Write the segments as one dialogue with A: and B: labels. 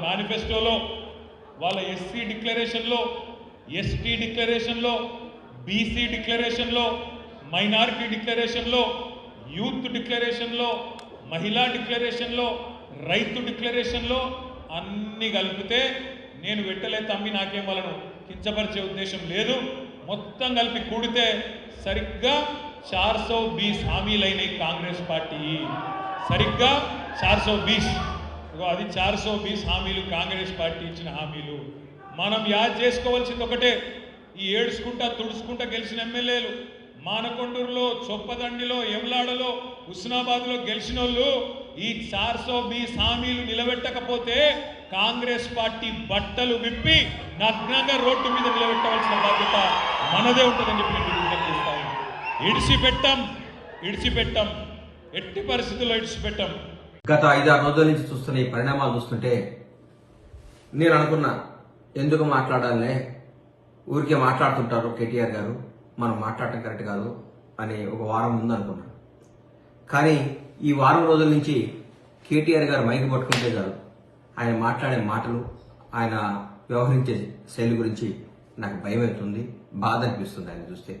A: మేనిఫెస్టోలో, వాళ్ళ ఎస్సీ డిక్లరేషన్లో, ఎస్టీ డిక్లరేషన్లో, బీసీ డిక్లరేషన్లో, మైనారిటీ డిక్లరేషన్లో, యూత్ డిక్లరేషన్లో, మహిళా డిక్లరేషన్లో, రైతు డిక్లరేషన్లో అన్ని కలిపితే నేను వెట్టలే తమ్మి నాకేం వాళ్ళను కించపరిచే ఉద్దేశం లేదు. మొత్తం కలిపి కూడితే సరిగ్గా 420 హామీలైన కాంగ్రెస్ పార్టీ సరిగ్గా 420 అది 420 హామీలు కాంగ్రెస్ పార్టీ ఇచ్చిన హామీలు. మనం యాద్ చేసుకోవాల్సింది ఒకటే, ఈ ఏడుచుకుంటా తుడుచుకుంటా గెలిచిన ఎమ్మెల్యేలు మానకొండూరులో, చొప్పదండిలో, ఎమ్లాడలో, హుస్నాబాద్లో గెలిచిన వాళ్ళు ఈ 420 హామీలు నిలబెట్టకపోతే కాంగ్రెస్ పార్టీ బట్టలు విప్పి నగ్నంగా రోడ్డు మీద నిలబెట్టవలసిన బాధ్యత మనదే ఉంటుందని చెప్పి నేను విజ్ఞప్తి చేస్తాను. ఇడిచిపెట్టాం, ఎట్టి పరిస్థితుల్లో ఇడిచిపెట్టాం.
B: గత 5-6 రోజుల నుంచి చూస్తున్న ఈ పరిణామాలు చూస్తుంటే నేను అనుకున్నా, ఎందుకు మాట్లాడాలనే, ఊరికే మాట్లాడుతుంటారు కేటీఆర్ గారు, మనం మాట్లాడటం కరెక్ట్ కాదు అని ఒక వారం ముందు అనుకున్నాను. కానీ ఈ వారం రోజుల నుంచి కేటీఆర్ గారు మైకి పట్టుకుంటే కాదు, ఆయన మాట్లాడే మాటలు, ఆయన వ్యవహరించే శైలి గురించి నాకు భయం అవుతుంది, బాధ అనిపిస్తుంది ఆయన చూస్తే.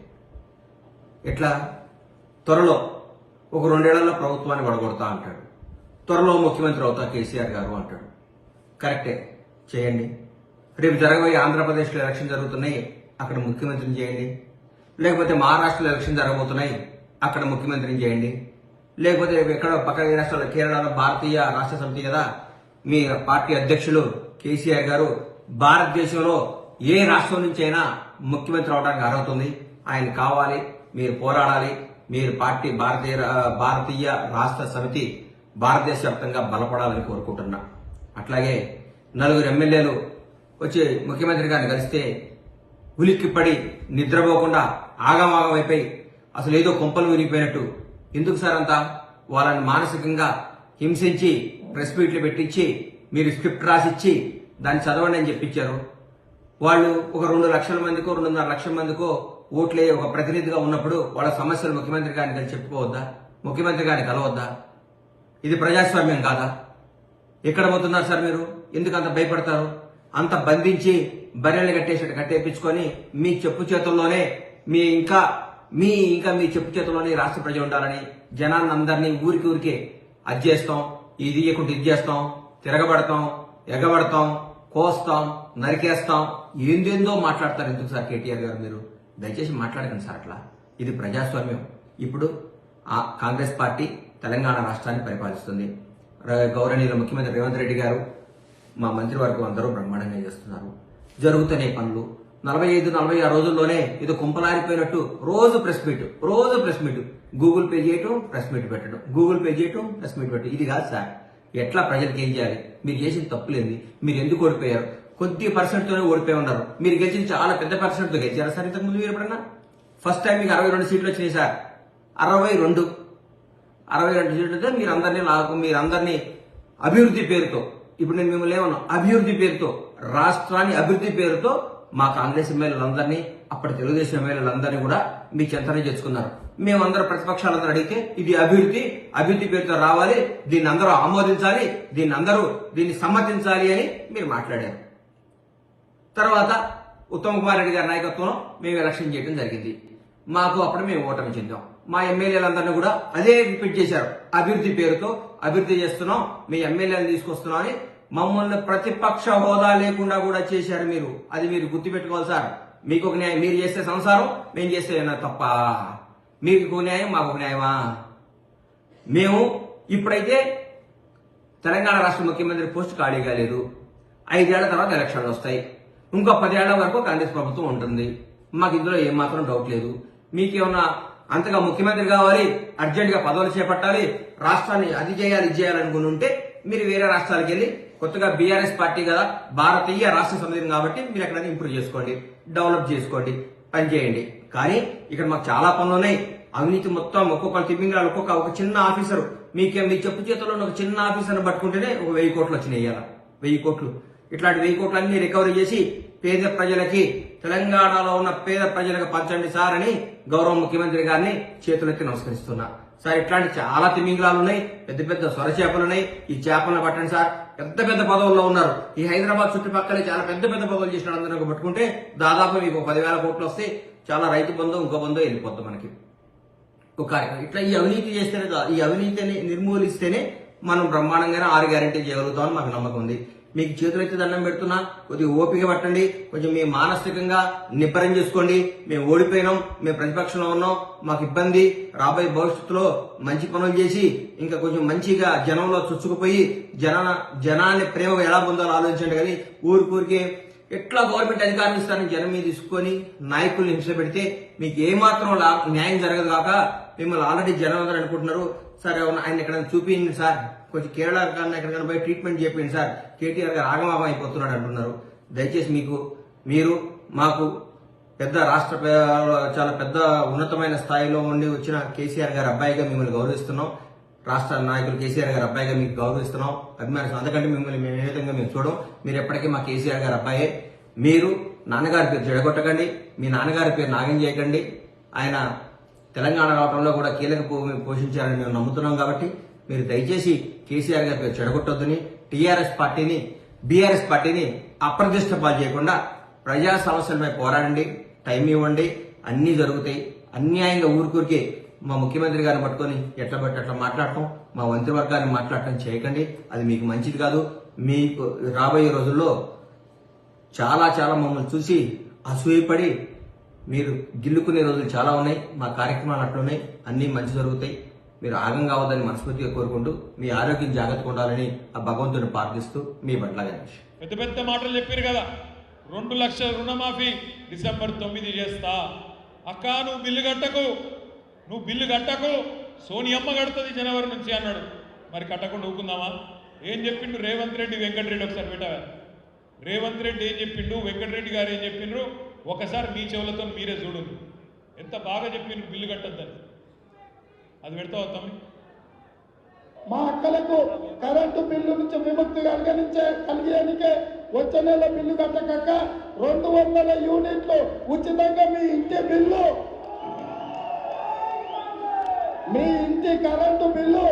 B: ఎట్లా త్వరలో ఒక 2 ఏళ్లలో ప్రభుత్వాన్ని వడగొడతా అంటాడు, త్వరలో ముఖ్యమంత్రి అవుతా కేసీఆర్ గారు అంటాడు. కరెక్టే, చేయండి. రేపు జరగబోయే ఆంధ్రప్రదేశ్లో ఎలక్షన్ జరుగుతున్నాయి, అక్కడ ముఖ్యమంత్రిని చేయండి. లేకపోతే మహారాష్ట్రలో ఎలక్షన్ జరగబోతున్నాయి, అక్కడ ముఖ్యమంత్రిని చేయండి. లేకపోతే ఎక్కడ పక్క రాష్ట్రాల్లో, కేరళలో భారతీయ రాష్ట్ర సమితి కదా మీ పార్టీ అధ్యక్షులు కేసీఆర్ గారు, భారతదేశంలో ఏ రాష్ట్రం నుంచి అయినా ముఖ్యమంత్రి అవడానికి అర్హత ఉంది, ఆయన కావాలి, మీరు పోరాడాలి, మీరు పార్టీ భారతీయ రాష్ట్ర సమితి భారతదేశ వ్యాప్తంగా బలపడాలని కోరుకుంటున్నా. అట్లాగే 4 ఎమ్మెల్యేలు వచ్చి ముఖ్యమంత్రి గారిని కలిస్తే ఉలిక్కిపడి నిద్రపోకుండా ఆగమాగం అయిపోయి అసలు ఏదో కొంపలు విరిగిపోయినట్టు, ఎందుకు సార్ అంతా వాళ్ళని మానసికంగా హింసించి ప్రెస్ మీట్లు పెట్టించి మీరు స్క్రిప్ట్ రాసిచ్చి దాన్ని చదవండి అని చెప్పించారు. వాళ్ళు ఒక 2 లక్షల మందికో 2.5 లక్షల మందికో ఓట్లే ఒక ప్రతినిధిగా ఉన్నప్పుడు వాళ్ళ సమస్యలు ముఖ్యమంత్రి గారిని కలిసి చెప్పుకోవద్దా, ముఖ్యమంత్రి గారిని కలవద్దా? ఇది ప్రజాస్వామ్యం కాదా? ఎక్కడ పోతున్నారు సార్ మీరు? ఎందుకు అంత భయపడతారు? అంత బంధించి బర్రెల్ని కట్టేపించుకొని మీ చెప్పు చేతుల్లోనే మీ చెప్పు చేతుల్లోనే రాష్ట్ర ప్రజలు ఉండాలని జనాన్ని అందరినీ ఊరికే అది చేస్తాం, ఇది ఇవ్వకుండా ఇది చేస్తాం, తిరగబడతాం, ఎగబడతాం, కోస్తాం, నరికేస్తాం, ఏందేందో మాట్లాడతారు. ఎందుకు సార్ కేటీఆర్ గారు మీరు దయచేసి మాట్లాడకండి సార్ అట్లా. ఇది ప్రజాస్వామ్యం. ఇప్పుడు కాంగ్రెస్ పార్టీ తెలంగాణ రాష్ట్రాన్ని పరిపాలిస్తుంది. గౌరవనీయులు ముఖ్యమంత్రి రేవంత్ రెడ్డి గారు, మా మంత్రివర్గం అందరూ బ్రహ్మాండంగా చేస్తున్నారు. జరుగుతున్న పనులు 45-46 రోజుల్లోనే ఇది కుంపలారిపోయినట్టు రోజు ప్రెస్ మీట్, గూగుల్ పే చేయటం, ప్రెస్ మీట్ పెట్టడం, గూగుల్ పే చేయటం, ప్రెస్ మీట్ పెట్టడం. ఇది కాదు సార్. ఎట్లా ప్రజలకు ఏం చేయాలి? మీరు చేసిన తప్పులేంది? మీరు ఎందుకు ఓడిపోయారు? కొద్ది పర్సెంట్తోనే ఓడిపోయి ఉన్నారు. మీరు గెలిచిన చాలా పెద్ద పర్సెంట్తో గెలిచారా సార్ ఇంతకుముందు? మీరు ఎప్పుడన్నా ఫస్ట్ టైం మీకు 62 సీట్లు వచ్చినాయి సార్. 62 సీట్లతో మీరందరినీ అభివృద్ధి పేరుతో, ఇప్పుడు నేను మిమ్మల్ని ఏమన్నా అభివృద్ధి పేరుతో, రాష్ట్రాన్ని అభివృద్ధి పేరుతో మా కాంగ్రెస్ ఎమ్మెల్యేలందరినీ, అప్పటి తెలుగుదేశం ఎమ్మెల్యేలందరినీ కూడా మీ చెంతనే చేసుకున్నారు. మేమందరం ప్రతిపక్షాలందరూ అడిగితే ఇది అభివృద్ధి పేరుతో రావాలి, దీన్ని అందరూ ఆమోదించాలి, దీన్ని సమ్మతించాలి అని మీరు మాట్లాడారు. తర్వాత ఉత్తమ్ కుమార్ రెడ్డి గారి నాయకత్వంలో మేము ఎలక్షన్ చేయడం జరిగింది. మాకు అప్పుడు మేము ఓటమి చెందాం. మా ఎమ్మెల్యేలందరినీ కూడా అదే రిపీట్ చేశారు, అభివృద్ధి పేరుతో అభివృద్ధి చేస్తున్నాం, మీ ఎమ్మెల్యేలను తీసుకొస్తున్నాం అని మమ్మల్ని ప్రతిపక్ష హోదా లేకుండా కూడా చేశారు మీరు. అది మీరు గుర్తుపెట్టుకోవాలి సార్. మీకు ఒక న్యాయం, మీరు చేస్తే సంసారం, మేము చేస్తే తప్ప. మీకు న్యాయం, మాకు న్యాయమా? మేము ఇప్పుడైతే తెలంగాణ రాష్ట్ర ముఖ్యమంత్రి పోస్ట్ ఖాళీగా లేదు. 5 ఏళ్ల తర్వాత ఎలక్షన్లు వస్తాయి. ఇంకో 10 ఏళ్ల వరకు కాంగ్రెస్ ప్రభుత్వం ఉంటుంది. మాకు ఇందులో ఏమాత్రం డౌట్ లేదు. మీకేమన్నా అంతగా ముఖ్యమంత్రి కావాలి, అర్జెంట్ గా పదవులు చేపట్టాలి, రాష్ట్రాన్ని అది చేయాలి ఇది చేయాలనుకుని ఉంటే మీరు వేరే రాష్ట్రాలకు వెళ్ళి, కొత్తగా బీఆర్ఎస్ పార్టీ కదా, భారతీయ రాష్ట్ర సమితి కాబట్టి మీరు ఎక్కడైనా ఇంప్రూవ్ చేసుకోండి, డెవలప్ చేసుకోండి, పనిచేయండి. కానీ ఇక్కడ మాకు చాలా పనులు ఉన్నాయి. అవినీతి మొత్తం ఒక్కొక్క తిమ్మింగ్రాలు, ఒక చిన్న ఆఫీసరు, మీ చెప్పు చేతుల్లో ఒక చిన్న ఆఫీసర్ని పట్టుకుంటేనే ఒక 1000 కోట్లు వచ్చినాయి. 1000 కోట్లు. ఇట్లాంటి 1000 కోట్లన్నీ రికవరీ చేసి పేద ప్రజలకి, తెలంగాణలో ఉన్న పేద ప్రజలకు పంచండి సార్ అని గౌరవ ముఖ్యమంత్రి గారిని చేతులెత్తి నమస్కరిస్తున్నా. సార్ ఇట్లాంటి చాలా తిమింగలాలు ఉన్నాయి, పెద్ద పెద్ద సొర చేపలు ఉన్నాయి, ఈ చేపలను పట్టండి సార్. పెద్ద పెద్ద పదవుల్లో ఉన్నారు. ఈ హైదరాబాద్ చుట్టుపక్కల చాలా పెద్ద పెద్ద పదవులు చేసిన అందరూ పట్టుకుంటే దాదాపు మీకు 10,000 కోట్లు వస్తే చాలా రైతు బంధు ఇంకో బంధు వెళ్ళిపోద్ది మనకి ఒక కార్యక్రమం. ఇట్లా ఈ అవినీతి చేస్తేనే ఈ అవినీతిని నిర్మూలిస్తేనే మనం బ్రహ్మాండంగానే 6 గ్యారెంటీ చేయగలుగుతామని మాకు నమ్మకం ఉంది. మీకు చేతులెత్తి దండం పెడుతున్నా, కొద్దిగా ఓపిక పట్టండి, కొంచెం మీ మానసికంగా నిబ్బరం చేసుకోండి. మేము ఓడిపోయినాం, మేము ప్రతిపక్షంలో ఉన్నాం, మాకు ఇబ్బంది, రాబోయే భవిష్యత్తులో మంచి పనులు చేసి ఇంకా కొంచెం మంచిగా జనంలో చుచ్చుకుపోయి జనాన్ని ప్రేమ ఎలా పొందాలో ఆలోచించండి. కానీ ఊరికే ఎట్లా గవర్నమెంట్ అధికారం ఇస్తారని జనం మీద తీసుకొని నాయకుల్ని హింస పెడితే మీకు ఏమాత్రం న్యాయం జరగదు కాక మిమ్మల్ని ఆల్రెడీ జనం అందరూ అనుకుంటున్నారు, సార్ ఆయన ఎక్కడైనా చూపించండి సార్, కొంచెం కేరళ కన్నా ఎక్కడికైనా పోయి ట్రీట్మెంట్ చేయండి సార్, కేటీఆర్ గారు ఆగమాగం అయిపోతున్నాడు అంటున్నారు. దయచేసి మీరు మాకు పెద్ద రాష్ట్ర చాలా పెద్ద ఉన్నతమైన స్థాయిలో ఉండి వచ్చిన కేసీఆర్ గారి అబ్బాయిగా మిమ్మల్ని గౌరవిస్తున్నాం. రాష్ట్ర నాయకులు కేసీఆర్ గారి అబ్బాయిగా మీకు గౌరవిస్తున్నాం, అభిమానిస్తున్నాం. అందుకంటే మిమ్మల్ని మేము ఏ విధంగా మేము చూడం. మీరు ఎప్పటికీ మా కేసీఆర్ గారి అబ్బాయే. మీరు నాన్నగారి పేరు చెడగొట్టకండి, మీ నాన్నగారి పేరు నాగం చేయకండి. ఆయన తెలంగాణ రావడంలో కూడా కీలక పోషించారని మేము నమ్ముతున్నాం. కాబట్టి మీరు దయచేసి కేసీఆర్ గారి పేరు చెడగొట్టొద్దని, బీఆర్ఎస్ పార్టీని అప్రతిష్ట పాలు చేయకుండా ప్రజా సమస్యలపై పోరాడండి, టైం ఇవ్వండి, అన్నీ జరుగుతాయి. అన్యాయంగా ఊరికే మా ముఖ్యమంత్రి గారిని పట్టుకొని ఎట్లా బట్టి అట్లా మాట్లాడటం, మా మంత్రివర్గాన్ని మాట్లాడటం చేయకండి. అది మీకు మంచిది కాదు. మీకు రాబోయే రోజుల్లో చాలా మమ్మల్ని చూసి అసూయపడి మీరు గిల్లుకునే రోజులు చాలా ఉన్నాయి. మా కార్యక్రమాలు అట్లున్నాయి, అన్ని మంచి జరుగుతాయి. మీరు ఆగం కావద్దని మనస్ఫూర్తిగా కోరుకుంటూ మీ ఆరోగ్యం జాగ్రత్తగా ఉండాలని ఆ భగవంతుని ప్రార్థిస్తూ మీ పట్ల గణేష్.
A: పెద్ద మాటలు చెప్పారు కదా, 2 లక్షల రుణమాఫీ డిసెంబర్ 9 చేస్తా. అక్క నువ్వు బిల్లు కట్టకు, సోనియమ్మ కడుతుంది జనవరి నుంచి అన్నాడు. మరి కట్టకుండా ఊకుందామా? ఏం చెప్పిండు రేవంత్ రెడ్డి, వెంకటరెడ్డి ఒకసారి పెట్టావా? రేవంత్ రెడ్డి ఏం చెప్పిండు, వెంకటరెడ్డి గారు ఏం చెప్పిండ్రు, ఒకసారి మీ చెవులతో మీరే చూడండి. ఎంత బాగా చెప్పిండ్రు బిల్లు కట్టద్దని. అది పెడతావా తమ్మి?
C: మా అక్కలకు కరెంటు బిల్లు నుంచి విముక్తి కలిగేందుకే వచ్చే నెల బిల్లు కట్టక 200 యూనిట్లు ఉచితంగా మీ ఇంటి కరెంటు బిల్లు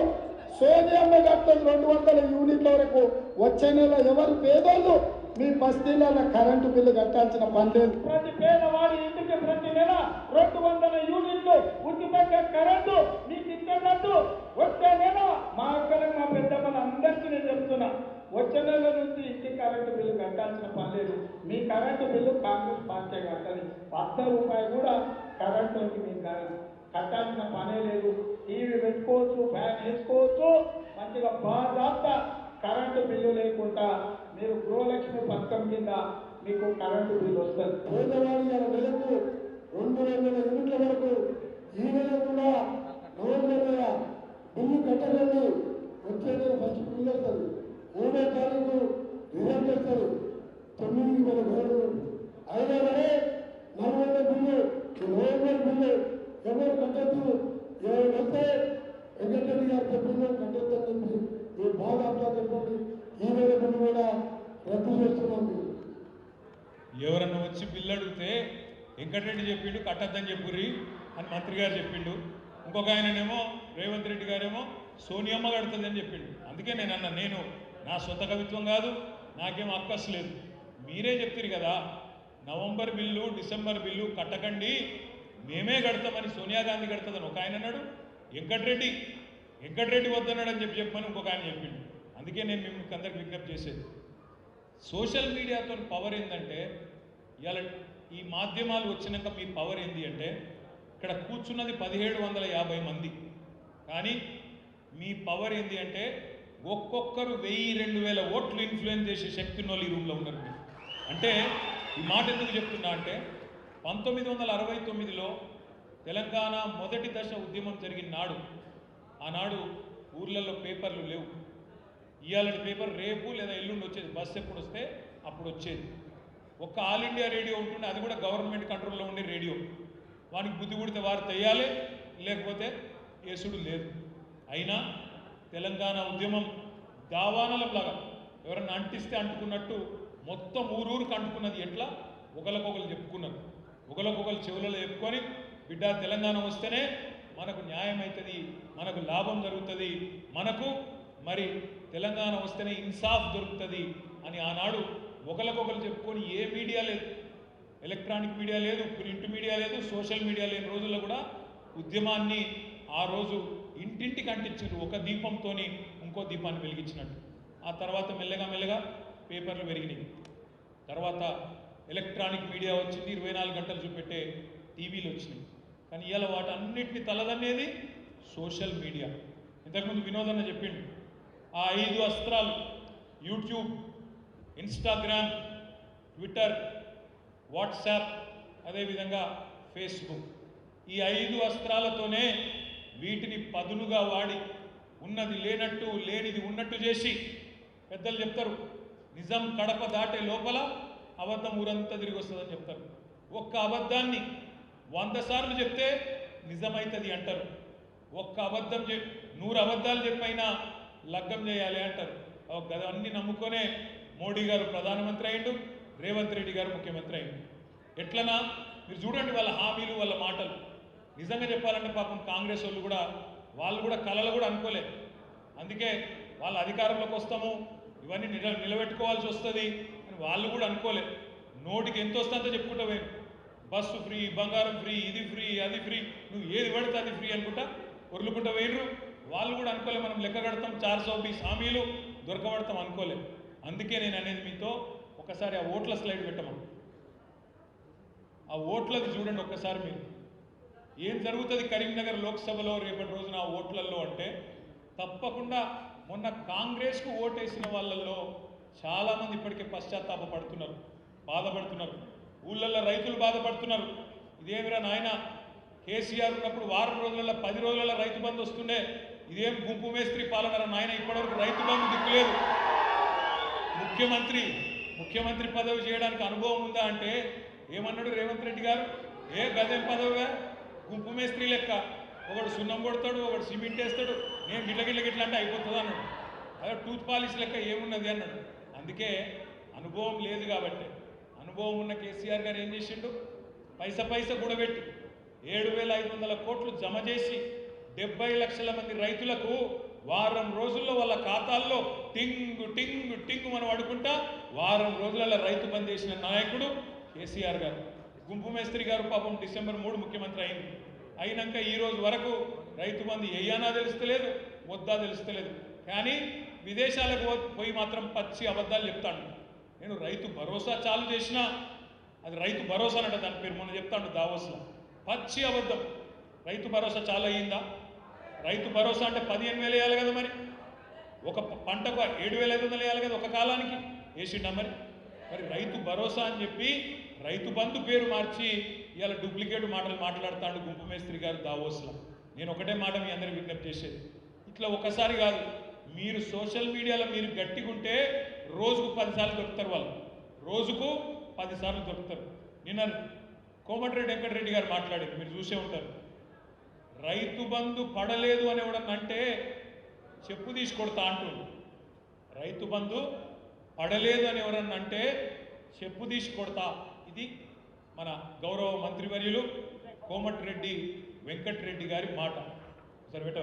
C: సోనియమ్మ కట్టదు. 200 యూనిట్ల వరకు వచ్చే నెల ఎవరు పేదోళ్ళు మీ బస్తీలలో కరెంటు బిల్లు కట్టాల్సిన పని లేదు. ప్రతి పేదవాడి ఇంటికి ప్రతి నెల 200 యూనిట్లు ఉచితంగా కరెంటు మీకు ఇచ్చేటట్టు వచ్చే నెల మా అక్కలకు మా పెద్దమ్మలు అందరికీ నేను చెప్తున్నా, వచ్చే నెల నుంచి ఇంటి కరెంటు బిల్లు కట్టాల్సిన పని లేదు. మీ కరెంటు బిల్లు కాంగ్రెస్ పార్టీ కట్టాలి. 100 రూపాయలు కూడా కరెంటుకి మీకు కట్టాల్సిన పనే లేదు. టీవీ పెట్టుకోవచ్చు, ఫ్యాన్ వేసుకోవచ్చు, మంచిగా బాగా కరెంటు బిల్లు లేకుండా మీరు గృహలక్ష్మి పథకం కింద మీకు కరెంటు బిల్లు వస్తుంది. పేదవాడి నెలకు 200 యూనిట్ల వరకు ఈ నెల కూడా నవంబర్ నెల బిల్లు కట్టలేదు. వచ్చే నెల ఫస్ట్ బిల్లు వస్తుంది. 3వ తారీఖు రిజల్ట్ వస్తారు. 9,000 కోట్లు అయినా కానీ నవంబర్ బిల్లు, నవంబర్ బిల్లు ఎవరు కట్టద్దు. ఎవరు వస్తే వెంకటరెడ్డి గారు చెప్పిందో కట్టద్దని చెప్పి మీరు బాగా అర్థం చెప్పండి. ఈ నెల బిల్లు కూడా రద్దు చేస్తున్నాం.
A: ఎవరన్నా వచ్చి బిల్లు అడిగితే వెంకటరెడ్డి చెప్పిండు కట్టద్దని చెప్పుర్రి అని మంత్రి గారు చెప్పిండు. ఇంకొక ఆయననేమో రేవంత్ రెడ్డి గారేమో సోనియమ్మ కడుతుంది అని చెప్పిండు. అందుకే నేను నా సొంత కవిత్వం కాదు, నాకేం అక్కసు లేదు. మీరే చెప్తారు కదా, నవంబర్ బిల్లు డిసెంబర్ బిల్లు కట్టకండి, మేమే కడతామని సోనియా గాంధీ కడుతుందని ఒక ఆయన అన్నాడు. వెంకటరెడ్డి వద్దన్నాడు అని చెప్పమని ఇంకొక ఆయన చెప్పిండు. అందుకే నేను మిమ్మల్ని అందరికి విజ్ఞప్తి చేసేది, సోషల్ మీడియాతో పవర్ ఏంటంటే, ఇవాళ ఈ మాధ్యమాలు వచ్చినాక మీ పవర్ ఏంటి అంటే, ఇక్కడ కూర్చున్నది 1750 మంది, కానీ మీ పవర్ ఏంటి అంటే ఒక్కొక్కరు 1000-2000 ఓట్లు ఇన్ఫ్లుయెన్స్ చేసే శక్తి ఉన్న వాళ్ళు ఈ రూమ్లో ఉన్నారు. అంటే ఈ మాట ఎందుకు చెప్తున్నా అంటే, 1969లో తెలంగాణ మొదటి దశ ఉద్యమం జరిగిన నాడు, ఆనాడు ఊర్లలో పేపర్లు లేవు. ఇవాళ పేపర్ రేపు లేదా ఎల్లుండి వచ్చేది, బస్సు ఎప్పుడు వస్తే అప్పుడు వచ్చేది. ఒక్క ఆల్ ఇండియా రేడియో ఉంటుండే, అది కూడా గవర్నమెంట్ కంట్రోల్లో ఉండే రేడియో. వానికి బుద్ధి పుడితే వారు తెయ్యాలి, లేకపోతే యేసుడు లేదు. అయినా తెలంగాణ ఉద్యమం దావానలంలాగా ఎవరన్నా అంటిస్తే అంటుకున్నట్టు మొత్తం ఊరూరికి అంటుకున్నది. ఎట్లా? ఒకరికొకరు చెప్పుకున్నారు, ఒకరికొకరు చెవులలో చెప్పుకొని, బిడ్డ తెలంగాణ వస్తేనే మనకు న్యాయం అవుతుంది, మనకు లాభం జరుగుతుంది, మనకు మరి తెలంగాణ వస్తేనే ఇన్సాఫ్ దొరుకుతుంది అని ఆనాడు ఒకరికొకరు చెప్పుకొని ఏ మీడియా లేదు, ఎలక్ట్రానిక్ మీడియా లేదు, ప్రింట్ మీడియా లేదు, సోషల్ మీడియా లేని రోజుల్లో కూడా ఉద్యమాన్ని ఆ రోజు ఇంటింటికి అంటించారు, ఒక దీపంతో ఇంకో దీపాన్ని వెలిగించినట్టు. ఆ తర్వాత మెల్లగా మెల్లగా పేపర్లు పెరిగినాయి, తర్వాత ఎలక్ట్రానిక్ మీడియా వచ్చింది, 24 గంటలు చూపెట్టే టీవీలు వచ్చినాయి. కానీ ఇవాళ వాటన్నిటిని తలదన్నేది సోషల్ మీడియా. ఇంతకుముందు వినోదన్న చెప్పిండు, ఆ 5 అస్త్రాలు యూట్యూబ్, ఇన్స్టాగ్రామ్, ట్విట్టర్, వాట్సాప్, అదేవిధంగా ఫేస్బుక్, ఈ 5 అస్త్రాలతోనే వీటిని పదునుగా వాడి ఉన్నది లేనట్టు లేనిది ఉన్నట్టు చేసి, పెద్దలు చెప్తారు నిజం కడప దాటే లోపల అబద్ధం ఊరంతా తిరిగి వస్తుందని చెప్తారు. ఒక్క అబద్ధాన్ని 100 సార్లు చెప్తే నిజమవుతుంది అంటారు. ఒక్క అబద్ధం 100 అబద్ధాలు చెప్పైనా లగ్గం చేయాలి అంటారు. అన్ని నమ్ముకొనే మోడీ గారు ప్రధానమంత్రి అయిండు, రేవంత్ రెడ్డి గారు ముఖ్యమంత్రి అయిండు. ఎట్లనా మీరు చూడండి వాళ్ళ హామీలు, వాళ్ళ మాటలు. నిజంగా చెప్పాలంటే పాపం కాంగ్రెస్ వాళ్ళు కూడా కలలు కూడా అనుకోలేదు. అందుకే వాళ్ళ అధికారంలోకి వస్తాము, ఇవన్నీ నిలబెట్టుకోవాల్సి వస్తుంది అని వాళ్ళు కూడా అనుకోలేదు. నోటికి ఎంత వస్తుందో చెప్పుకుంటా పోయారు, బస్సు ఫ్రీ, బంగారం ఫ్రీ, ఇది ఫ్రీ, అది ఫ్రీ, నువ్వు ఏది పడితే అది ఫ్రీ అనుకుంటా ఒర్లుకుంటా పోయినరు. వాళ్ళు కూడా అనుకోలేదు మనం లెక్క కడతాం, 420 హామీలు దొరకబడతాం అనుకోలేదు. అందుకే నేను అనేది మీతో ఒకసారి ఆ ఓట్ల స్లైడ్ పెట్టమా, ఆ ఓట్లది చూడండి ఒక్కసారి మీరు. ఏం జరుగుతుంది కరీంనగర్ లోక్సభలో రేపటి రోజున ఆ ఓట్లలో అంటే, తప్పకుండా మొన్న కాంగ్రెస్కు ఓటేసిన వాళ్ళల్లో చాలామంది ఇప్పటికే పశ్చాత్తాప పడుతున్నారు, బాధపడుతున్నారు. ఊళ్ళల్లో రైతులు బాధపడుతున్నారు. ఇదేమిరా నాయన, కేసీఆర్ ఉన్నప్పుడు వారం రోజులలో 10 రోజులలో రైతు బంధు వస్తుండే, ఇదేం గుంపు మేస్త్రి పాలనరా నాయన, ఇప్పటివరకు రైతు బంధు దిక్కులేదు. ముఖ్యమంత్రి పదవి చేయడానికి అనుభవం ఉందా అంటే ఏమన్నాడు రేవంత్ రెడ్డి గారు, ఏ గదేం పదవిగా గుంపు మేస్త్రి లెక్క, ఒకడు సున్నం కొడతాడు, ఒకడు సిమెంట్ వేస్తాడు, నేను గిట్ల అంటే అయిపోతుంది అన్నాడు. అదే టూత్ పాలిష్ లెక్క ఏమున్నది అన్నాడు. అందుకే అనుభవం లేదు కాబట్టి, అనుభవం ఉన్న కేసీఆర్ గారు ఏం చేసిండు, పైస కూడబెట్టి 7,500 కోట్లు జమ చేసి 70 లక్షల మంది రైతులకు వారం రోజుల్లో వాళ్ళ ఖాతాల్లో టింగు మనం అడుకుంటా వారం రోజులలో రైతు బంద్ చేసిన నాయకుడు కేసీఆర్ గారు. గుంపు మేస్త్రి గారు పాపం డిసెంబర్ 3 ముఖ్యమంత్రి అయినాక ఈ రోజు వరకు రైతు బంధు ఎయ్యానా తెలుస్తలేదు, వద్దా తెలుస్తలేదు. కానీ విదేశాలకు పోయి మాత్రం పచ్చి అబద్ధాలు చెప్తాడు. నేను రైతు భరోసా చాలు చేసినా, అది రైతు భరోసా అన్నట్టు దాని పేరు మొన్న చెప్తాడు దావోస్లో, పచ్చి అబద్ధం. రైతు భరోసా చాలా అయ్యిందా? రైతు భరోసా అంటే 15,000 వేయాలి కదా, మరి ఒక పంటకు 7,500 వేయాలి కదా ఒక కాలానికి, వేసిండా? మరి రైతు భరోసా అని చెప్పి రైతు బంధు పేరు మార్చి ఇవాళ డూప్లికేట్ మాటలు మాట్లాడుతాడు గుంపు మేస్త్రి గారు దావోస్లో. నేను ఒకటే మాట మీ అందరికి విజ్ఞప్తి చేసేది, ఇట్లా ఒకసారి కాదు, మీరు సోషల్ మీడియాలో మీరు గట్టిగుంటే రోజుకు 10 సార్లు దొరుకుతారు, వాళ్ళు రోజుకు 10 సార్లు దొరుకుతారు. నిన్న కోమటిరెడ్డి వెంకటరెడ్డి గారు మాట్లాడారు, మీరు చూసే ఉంటారు. రైతు బంధు పడలేదు అని ఎవడన్నంటే చెప్పు తీసి కొడతా అంటుండు. రైతు బంధు పడలేదు అని ఎవరన్నంటే చెప్పు తీసి కొడతా. ఇది మన గౌరవ మంత్రివర్యులు కోమటిరెడ్డి వెంకటరెడ్డి గారి మాట. సరే పెట్ట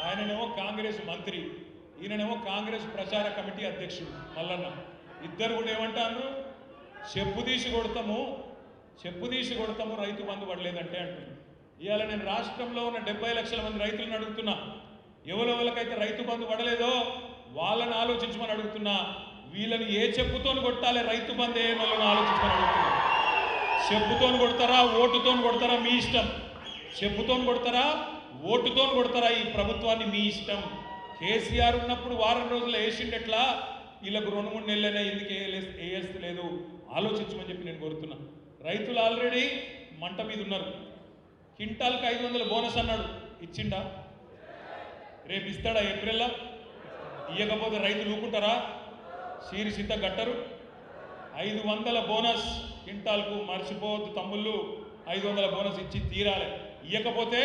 A: ఆయననేమో కాంగ్రెస్ మంత్రి, ఈయననేమో కాంగ్రెస్ ప్రచార కమిటీ అధ్యక్షుడు మల్లన్న. ఇద్దరు కూడా ఏమంటారు, చెప్పు తీసి కొడతాము రైతు బంధు పడలేదంటే అంటుంది. ఇవాళ నేను రాష్ట్రంలో ఉన్న 70 లక్షల మంది రైతులను అడుగుతున్నా, ఎవరెవరికైతే రైతు బంధు పడలేదో వాళ్ళని ఆలోచించమని అడుగుతున్నా. వీళ్ళని ఏ చెప్పుతోని కొట్టాలి రైతు బంధు ఏ వాళ్ళని ఆలోచించమని అడుగుతున్నా. చెప్పుతోని కొడతారా, ఓటుతోని కొడతారా, మీ ఇష్టం. చెప్పుతోని కొడతారా, ఓటుతోని కొడతారా, ఈ ప్రభుత్వాన్ని మీ ఇష్టం. కేసీఆర్ ఉన్నప్పుడు వారం రోజులు వేసిండెట్లా, వీళ్ళకు 2-3 నెలలైనా ఎందుకు వేయలేదు ఆలోచించమని చెప్పి నేను కోరుతున్నా. రైతులు ఆల్రెడీ మంట మీద ఉన్నారు. క్వింటాల్కి 500 బోనస్ అన్నాడు, ఇచ్చిండా? రేపు ఇస్తాడా ఏప్రిల్లో? ఇవ్వకపోతే రైతులు ఊకుంటారా? సీరి సిద్ధ గట్టరు. 500 బోనస్ క్వింటాల్కు, మర్చిపోవద్దు తమ్ముళ్ళు, 500 బోనస్ ఇచ్చి తీరాలి. ఇవ్వకపోతే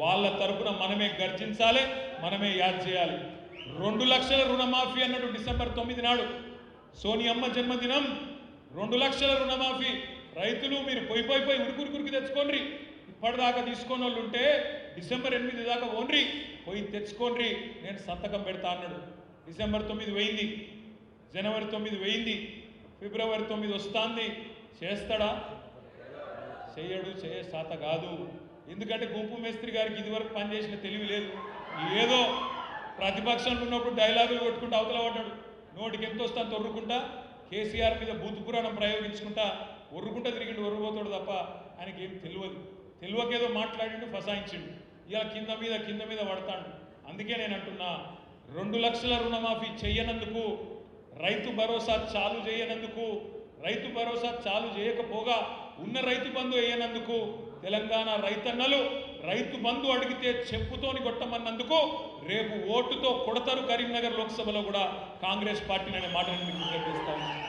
A: వాళ్ళ తరపున మనమే గర్జించాలి, మనమే యాద్ చేయాలి. 2 లక్షల రుణమాఫీ అన్నాడు డిసెంబర్ 9 నాడు. సోనియమ్మ జన్మదినం 2 లక్షల రుణమాఫీ. రైతులు మీరు పోయి ఉరికి తెచ్చుకోండి. ఇప్పటిదాకా తీసుకొని వాళ్ళు ఉంటే డిసెంబర్ 8 దాకా ఓన్రి పోయి తెచ్చుకోండి, నేను సంతకం పెడతా అన్నాడు. డిసెంబర్ 9 పోయింది, జనవరి 9 పోయింది, ఫిబ్రవరి 9 వస్తుంది. చేస్తాడా? చేయడు, చేయ శాత కాదు. ఎందుకంటే గుంపు మేస్త్రి గారికి ఇదివరకు పనిచేసిన తెలివి లేదు. ఏదో ప్రతిపక్షంలో ఉన్నప్పుడు డైలాగులు కొట్టుకుంటూ అవతల పడ్డాడు. నోటికి ఎంత వస్తాను తొర్రుకుంటా, కేసీఆర్ మీద బూతు పురాణం ప్రయోగించుకుంటా ఒర్రుకుంటా తిరిగిండు, ఒర్రుపోతాడు తప్ప ఆయనకి ఏం తెలియకేదో మాట్లాడిండు, ఫసాయించిండు. ఇలా కింద మీద పడతాడు. అందుకే నేను అంటున్నా, 2 లక్షల రుణమాఫీ చేయనందుకు, రైతు భరోసా చాలు చేయనందుకు, రైతు భరోసా చాలు చేయకపోగా ఉన్న రైతు బంధు వేయనందుకు, తెలంగాణ రైతన్నలు రైతు బంధు అడిగితే చెప్పుతోని కొట్టమన్నందుకు రేపు ఓటుతో కొడతారు కరీంనగర్ లోక్సభలో కూడా కాంగ్రెస్ పార్టీని అనే మాటను మీకు విజ్ఞప్తిస్తాను.